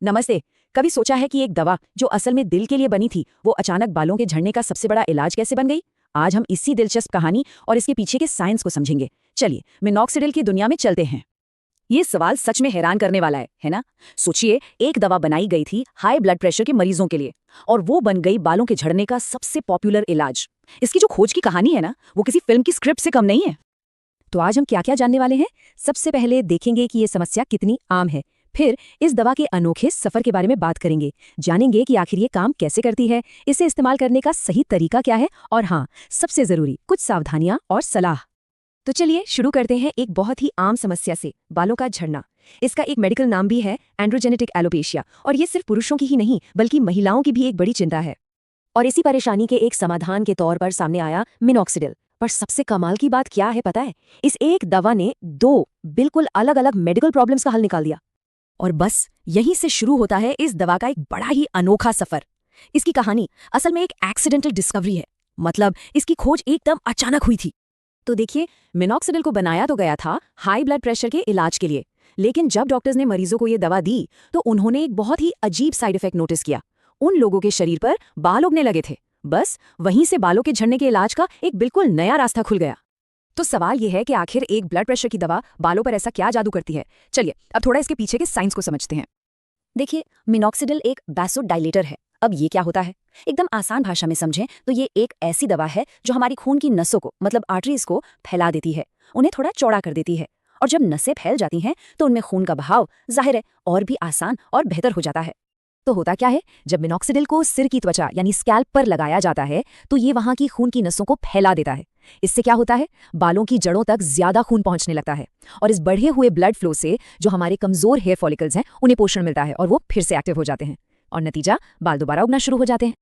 नमस्ते। कभी सोचा है कि एक दवा जो असल में दिल के लिए बनी थी वो अचानक बालों के झड़ने का सबसे बड़ा इलाज कैसे बन गई? आज हम इसी दिलचस्प कहानी और इसके पीछे के साइंस को समझेंगे। चलिए मिनॉक्सिडिल की दुनिया में चलते हैं। ये सवाल सच में हैरान करने वाला है ना? सोचिए, एक दवा बनाई गई थी हाई ब्लड प्रेशर के मरीजों के लिए और वो बन गई बालों के झड़ने का सबसे पॉपुलर इलाज। इसकी जो खोज की कहानी है ना, वो किसी फिल्म की स्क्रिप्ट से कम नहीं है। तो आज हम क्या क्या जानने वाले हैं? सबसे पहले देखेंगे कि ये समस्या कितनी आम है। फिर इस दवा के अनोखे सफर के बारे में बात करेंगे, जानेंगे कि आखिर ये काम कैसे करती है, इसे इस्तेमाल करने का सही तरीका क्या है और हाँ, सबसे जरूरी कुछ सावधानियां और सलाह। तो चलिए शुरू करते हैं एक बहुत ही आम समस्या से, बालों का झड़ना। इसका एक मेडिकल नाम भी है एंड्रोजेनेटिक एलोपेशिया, और ये सिर्फ पुरुषों की ही नहीं बल्कि महिलाओं की भी एक बड़ी चिंता है। और इसी परेशानी के एक समाधान के तौर पर सामने आया मिनॉक्सिडिल। पर सबसे कमाल की बात क्या है पता है? इस एक दवा ने दो बिल्कुल अलग अलग मेडिकल प्रॉब्लम्स का हल निकाल दिया। और बस यहीं से शुरू होता है इस दवा का एक बड़ा ही अनोखा सफर। इसकी कहानी असल में एक एक्सीडेंटल डिस्कवरी है, मतलब इसकी खोज एकदम अचानक हुई थी। तो देखिए, मिनॉक्सिडिल को बनाया तो गया था हाई ब्लड प्रेशर के इलाज के लिए, लेकिन जब डॉक्टर्स ने मरीजों को ये दवा दी तो उन्होंने एक बहुत ही अजीब साइड इफेक्ट नोटिस किया। उन लोगों के शरीर पर बाल उगने लगे थे। बस वहीं से बालों के झड़ने के इलाज का एक बिल्कुल नया रास्ता खुल गया। तो सवाल यह है कि आखिर एक ब्लड प्रेशर की दवा बालों पर ऐसा क्या जादू करती है? चलिए अब थोड़ा इसके पीछे के साइंस को समझते हैं। देखिए, मिनॉक्सिडिल एक वैसोडाइलेटर है। अब ये क्या होता है? एकदम आसान भाषा में समझें तो ये एक ऐसी दवा है जो हमारी खून की नसों को, मतलब आर्टरीज को फैला देती है, उन्हें थोड़ा चौड़ा कर देती है। और जब नसें फैल जाती हैं तो उनमें खून का बहाव जाहिर है और भी आसान और बेहतर हो जाता है। तो होता क्या है, जब मिनॉक्सिडिल को सिर की त्वचा यानी स्कैल्प पर लगाया जाता है तो ये वहां की खून की नसों को फैला देता है। इससे क्या होता है, बालों की जड़ों तक ज्यादा खून पहुंचने लगता है और इस बढ़े हुए ब्लड फ्लो से जो हमारे कमजोर हेयर फॉलिकल्स हैं उन्हें पोषण मिलता है और वो फिर से एक्टिव हो जाते हैं और नतीजा, बाल दोबारा उगना शुरू हो जाते हैं।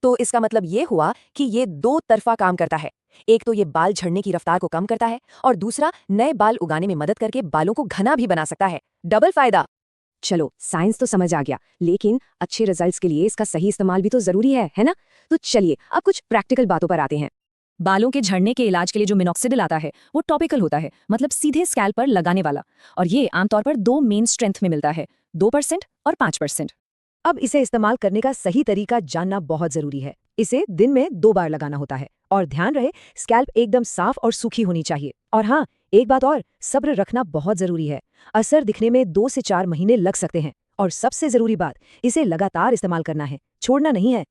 तो इसका मतलब ये हुआ कि ये दो तरफा काम करता है। एक तो ये बाल झड़ने की रफ्तार को कम करता है और दूसरा नए बाल उगाने में मदद करके बालों को घना भी बना सकता है। डबल फायदा। चलो, साइंस तो समझ आ गया, लेकिन अच्छे रिजल्ट्स के लिए इसका सही इस्तेमाल भी तो जरूरी है ना? तो चलिए अब कुछ प्रैक्टिकल बातों पर आते हैं। बालों के झड़ने के इलाज के लिए जो मिनॉक्सिडिल आता है वो टॉपिकल होता है, मतलब सीधे स्कैल्प पर लगाने वाला, और ये आमतौर पर दो मेन स्ट्रेंथ में मिलता है, 2% और 5%। अब इसे इस्तेमाल करने का सही तरीका जानना बहुत जरूरी है। इसे दिन में 2 बार लगाना होता है और ध्यान रहे स्कैल्प एकदम साफ और सूखी होनी चाहिए। और हाँ, एक बात और, सब्र रखना बहुत जरूरी है। असर दिखने में 2 से 4 महीने लग सकते हैं और सबसे जरूरी बात, इसे लगातार इस्तेमाल करना है, छोड़ना नहीं है।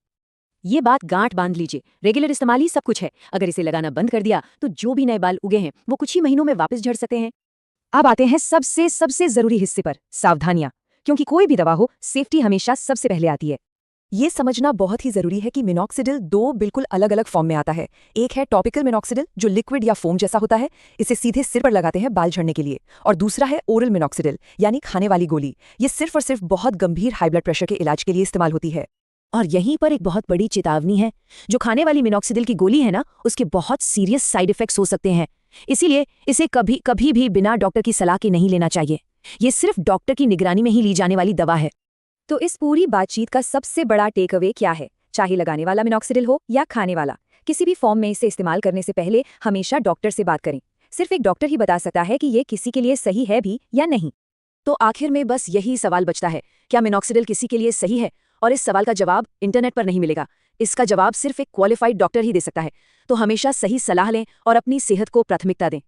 ये बात गांठ बांध लीजिए, रेगुलर इस्तेमाल ही सब कुछ है। अगर इसे लगाना बंद कर दिया तो जो भी नए बाल उगे हैं वो कुछ ही महीनों में वापस झड़ सकते हैं। अब आते हैं सबसे सबसे जरूरी हिस्से पर, सावधानियां। क्योंकि कोई भी दवा हो, सेफ्टी हमेशा सबसे पहले आती है। ये समझना बहुत ही जरूरी है कि मिनॉक्सिडिल दो बिल्कुल अलग अलग फॉर्म में आता है। एक है टॉपिकल मिनॉक्सिडिल जो लिक्विड या फोम जैसा होता है, इसे सीधे सिर पर लगाते हैं बाल झड़ने के लिए। और दूसरा है ओरल मिनॉक्सिडिल यानी खाने वाली गोली। ये सिर्फ और सिर्फ बहुत गंभीर हाई ब्लड प्रेशर के इलाज के लिए इस्तेमाल होती है। और यहीं पर एक बहुत बड़ी चेतावनी है, जो खाने वाली मिनॉक्सिडिल की गोली है ना, उसके बहुत सीरियस साइड इफेक्ट्स हो सकते हैं। इसीलिए इसे कभी कभी भी बिना डॉक्टर की सलाह के नहीं लेना चाहिए। ये सिर्फ डॉक्टर की निगरानी में ही ली जाने वाली दवा है। तो इस पूरी बातचीत का सबसे बड़ा टेक अवे क्या है? चाहे लगाने वाला मिनॉक्सिडिल हो या खाने वाला, किसी भी फॉर्म में इसे इस्तेमाल करने से पहले हमेशा डॉक्टर से बात करें। सिर्फ एक डॉक्टर ही बता सकता है कि ये किसी के लिए सही है भी या नहीं। तो आखिर में बस यही सवाल बचता है, क्या मिनॉक्सिडिल किसी के लिए सही है? और इस सवाल का जवाब इंटरनेट पर नहीं मिलेगा। इसका जवाब सिर्फ एक क्वालिफाइड डॉक्टर ही दे सकता है। तो हमेशा सही सलाह लें और अपनी सेहत को प्राथमिकता दें।